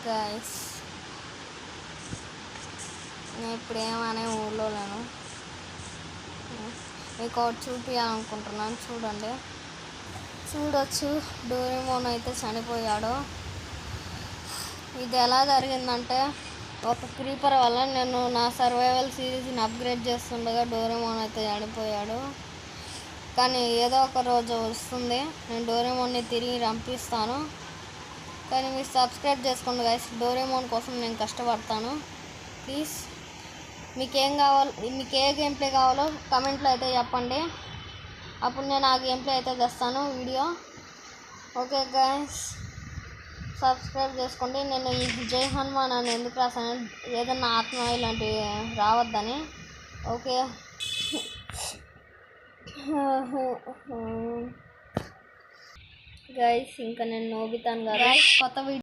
Guys నేను ఇప్పుడు ఏమనే ఊళ్ళో లేను, మీకు ఒకటి చూపించాలనుకుంటున్నాను. చూడండి, చూడొచ్చు. డోరేమోన్ అయితే చనిపోయాడు. ఇది ఎలా జరిగిందంటే ఒక క్రీపర్ వల్ల నేను నా సర్వైవల్ సిరీస్ని అప్గ్రేడ్ చేస్తుండగా డోరేమోన్ అయితే చనిపోయాడు. కానీ ఏదో ఒక రోజు వస్తుంది, నేను డోరేమోన్ని తిరిగి రంపిస్తాను. కానీ మీరు సబ్స్క్రైబ్ చేసుకోండి గైస్, డోరేమోన్ కోసం నేను కష్టపడతాను. ప్లీజ్ మీకేం కావాలో, మీకు ఏ గేమ్ ప్లే కావాలో కమెంట్లో అయితే చెప్పండి, అప్పుడు నేను ఆ గేమ్ ప్లే అయితే తెస్తాను వీడియో. ఓకే గైస్, సబ్స్క్రైబ్ చేసుకోండి. నేను ఈ జై హనుమాన్ అని ఎందుకు రాసాను, ఏదన్నా ఆత్మ ఇలాంటివి రావద్దని. ఓకే గైస్, ఇంకా నేను నోబితాను కదా, కొత్త వీడియో